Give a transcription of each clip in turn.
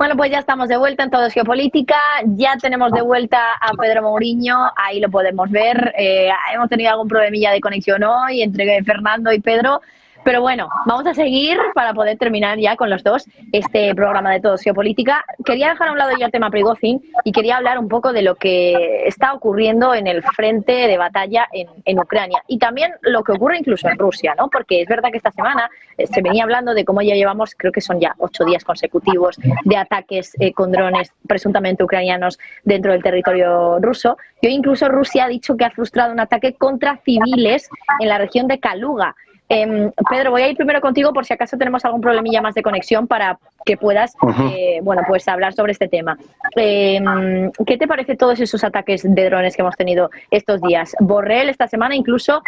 Bueno, pues ya estamos de vuelta en Todo es Geopolítica, ya tenemos de vuelta a Pedro Mouriño, ahí lo podemos ver, hemos tenido algún problemilla de conexión hoy entre Fernando y Pedro, pero bueno, vamos a seguir para poder terminar ya con los dos este programa de Todo es Geopolítica. Quería dejar a un lado ya el tema Prigozhin y quería hablar un poco de lo que está ocurriendo en el frente de batalla en Ucrania y también lo que ocurre incluso en Rusia, ¿no? Porque es verdad que esta semana se venía hablando de cómo ya llevamos, creo que son ya 8 días consecutivos de ataques con drones presuntamente ucranianos dentro del territorio ruso. Y hoy incluso Rusia ha dicho que ha frustrado un ataque contra civiles en la región de Kaluga. Pedro, voy a ir primero contigo por si acaso tenemos algún problemilla más de conexión para que puedas bueno, pues hablar sobre este tema. ¿Qué te parece todos esos ataques de drones que hemos tenido estos días? Borrell esta semana incluso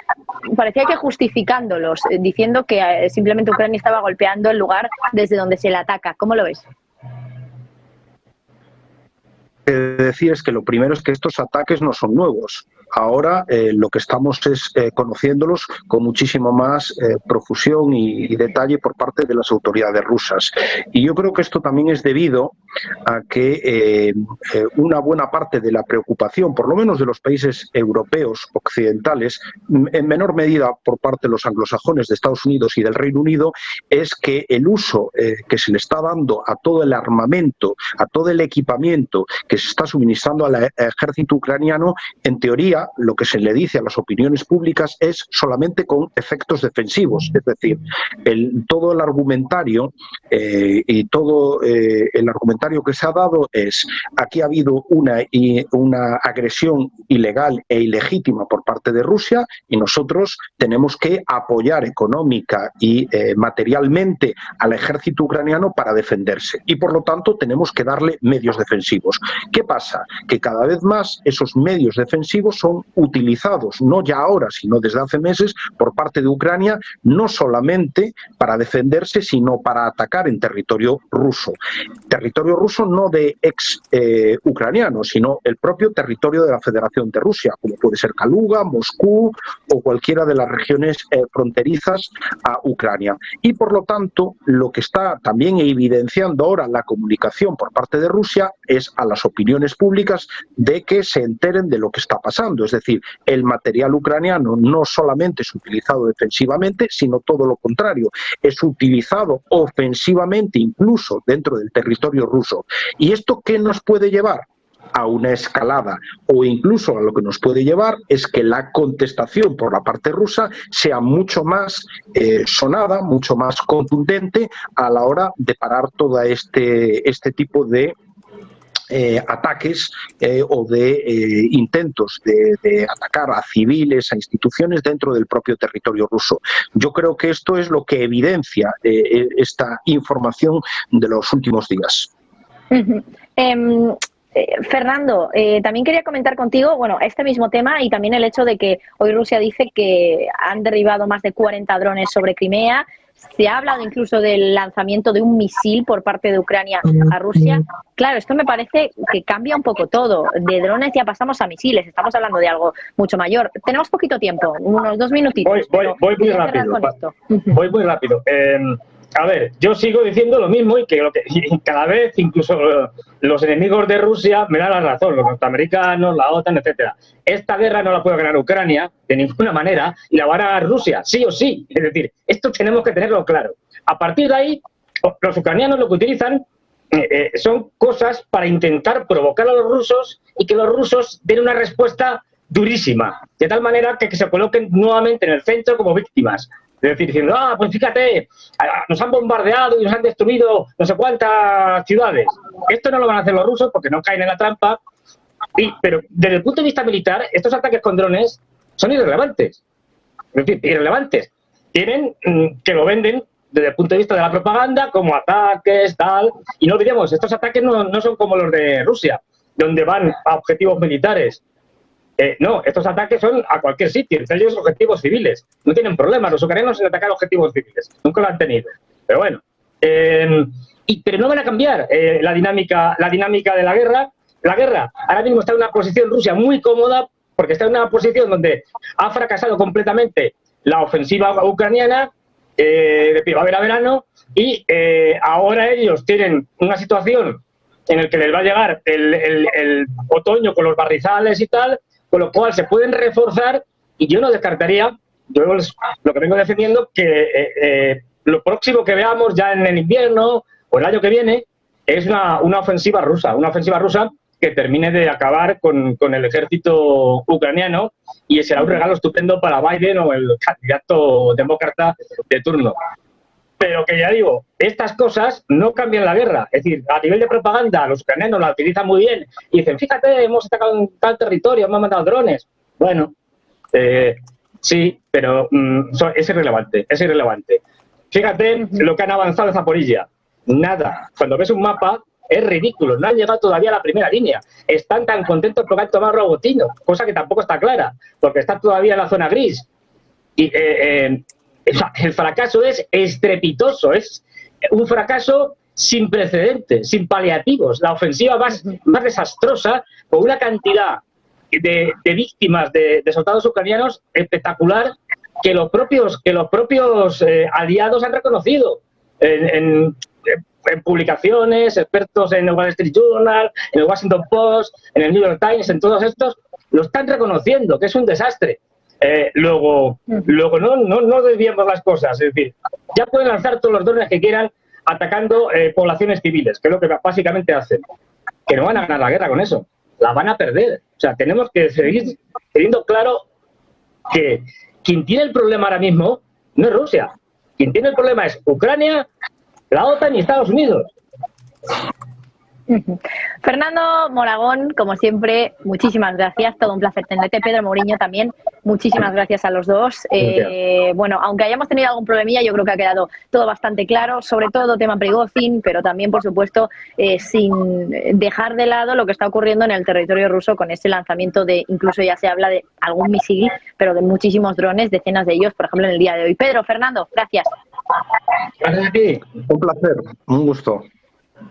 parecía que justificándolos, diciendo que simplemente Ucrania estaba golpeando el lugar desde donde se le ataca. ¿Cómo lo ves? Decir es que lo primero es que estos ataques no son nuevos. Ahora lo que estamos es conociéndolos con muchísimo más profusión y detalle por parte de las autoridades rusas. Y yo creo que esto también es debido a que una buena parte de la preocupación, por lo menos de los países europeos occidentales, en menor medida por parte de los anglosajones de Estados Unidos y del Reino Unido, es que el uso que se le está dando a todo el armamento, a todo el equipamiento que se está suministrando al ejército ucraniano, en teoría, lo que se le dice a las opiniones públicas es solamente con efectos defensivos, es decir, todo el argumentario y todo el argumentario que se ha dado es: aquí ha habido una agresión ilegal e ilegítima por parte de Rusia y nosotros tenemos que apoyar económica y materialmente al ejército ucraniano para defenderse y por lo tanto tenemos que darle medios defensivos. ¿Qué pasa? Que cada vez más esos medios defensivos son utilizados, no ya ahora, sino desde hace meses, por parte de Ucrania, no solamente para defenderse, sino para atacar en territorio ruso. Territorio ruso no de ex-ucranianos, sino el propio territorio de la Federación de Rusia, como puede ser Kaluga, Moscú o cualquiera de las regiones fronterizas a Ucrania. Y por lo tanto, lo que está también evidenciando ahora la comunicación por parte de Rusia es a las opiniones públicas de que se enteren de lo que está pasando. Es decir, el material ucraniano no solamente es utilizado defensivamente, sino todo lo contrario, es utilizado ofensivamente incluso dentro del territorio ruso. ¿Y esto qué nos puede llevar? A una escalada, o incluso a lo que nos puede llevar es que la contestación por la parte rusa sea mucho más sonada, mucho más contundente a la hora de parar todo este tipo de ataques o de intentos de atacar a civiles, a instituciones dentro del propio territorio ruso. Yo creo que esto es lo que evidencia esta información de los últimos días. Fernando, también quería comentar contigo, bueno, este mismo tema y también el hecho de que hoy Rusia dice que han derribado más de 40 drones sobre Crimea. Se ha hablado incluso del lanzamiento de un misil por parte de Ucrania a Rusia. Claro, esto me parece que cambia un poco todo. De drones ya pasamos a misiles, estamos hablando de algo mucho mayor. Tenemos poquito tiempo, unos 2 minutitos. Voy muy rápido. Voy muy rápido. A ver, yo sigo diciendo lo mismo y cada vez incluso los enemigos de Rusia me dan la razón, los norteamericanos, la OTAN, etcétera. Esta guerra no la puede ganar Ucrania de ninguna manera y la va a ganar Rusia, sí o sí. Es decir, esto tenemos que tenerlo claro. A partir de ahí, los ucranianos lo que utilizan son cosas para intentar provocar a los rusos y que los rusos den una respuesta durísima, de tal manera que se coloquen nuevamente en el centro como víctimas. Es decir, diciendo, pues fíjate, nos han bombardeado y nos han destruido no sé cuántas ciudades. Esto no lo van a hacer los rusos porque no caen en la trampa. Pero desde el punto de vista militar, estos ataques con drones son irrelevantes. Es decir, irrelevantes. Tienen que lo venden desde el punto de vista de la propaganda como ataques, tal. Y no diríamos, estos ataques no son como los de Rusia, donde van a objetivos militares. No, estos ataques son a cualquier sitio, entre ellos objetivos civiles. No tienen problemas los ucranianos en atacar objetivos civiles. Nunca lo han tenido. Pero bueno. Pero no van a cambiar la dinámica de la guerra. La guerra ahora mismo está en una posición Rusia muy cómoda porque está en una posición donde ha fracasado completamente la ofensiva ucraniana de primavera-verano, y ahora ellos tienen una situación en la que les va a llegar el otoño con los barrizales y tal, con lo cual se pueden reforzar, y yo no descartaría, yo lo que vengo defendiendo, que lo próximo que veamos ya en el invierno o el año que viene es una ofensiva rusa que termine de acabar con el ejército ucraniano, y será un regalo estupendo para Biden o el candidato demócrata de turno. Pero que ya digo, estas cosas no cambian la guerra. Es decir, a nivel de propaganda, los ucranianos la utilizan muy bien y dicen, fíjate, hemos atacado un tal territorio, hemos mandado drones. Bueno, sí, pero es irrelevante, es irrelevante. Fíjate lo que han avanzado en Zaporilla. Nada. Cuando ves un mapa, es ridículo. No han llegado todavía a la primera línea. Están tan contentos porque han tomado Rogotino, cosa que tampoco está clara, porque está todavía en la zona gris. Y el fracaso es estrepitoso, es un fracaso sin precedentes, sin paliativos. La ofensiva más desastrosa, con una cantidad de víctimas de soldados ucranianos espectacular, que los propios aliados han reconocido en publicaciones, expertos en el Wall Street Journal, en el Washington Post, en el New York Times, en todos estos, lo están reconociendo, que es un desastre. Luego no desviemos las cosas, es decir, ya pueden lanzar todos los drones que quieran atacando poblaciones civiles, que es lo que básicamente hacen, que no van a ganar la guerra con eso, la van a perder. O sea, tenemos que seguir teniendo claro que quien tiene el problema ahora mismo no es Rusia, quien tiene el problema es Ucrania, la OTAN y Estados Unidos. Fernando Moragón, como siempre, muchísimas gracias, todo un placer tenerte. Pedro Mouriño también, muchísimas gracias a los dos. Bueno, aunque hayamos tenido algún problemilla, yo creo que ha quedado todo bastante claro, sobre todo tema Prigozhin, pero también, por supuesto, sin dejar de lado lo que está ocurriendo en el territorio ruso con ese lanzamiento de, incluso ya se habla de algún misil, pero de muchísimos drones, decenas de ellos, por ejemplo, en el día de hoy. Pedro, Fernando, gracias. Gracias a ti. Un placer, un gusto.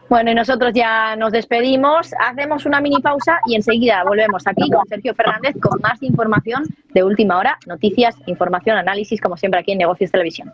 Bueno, y nosotros ya nos despedimos, hacemos una mini pausa y enseguida volvemos aquí con Sergio Fernández con más información de última hora, noticias, información, análisis, como siempre aquí en Negocios Televisión.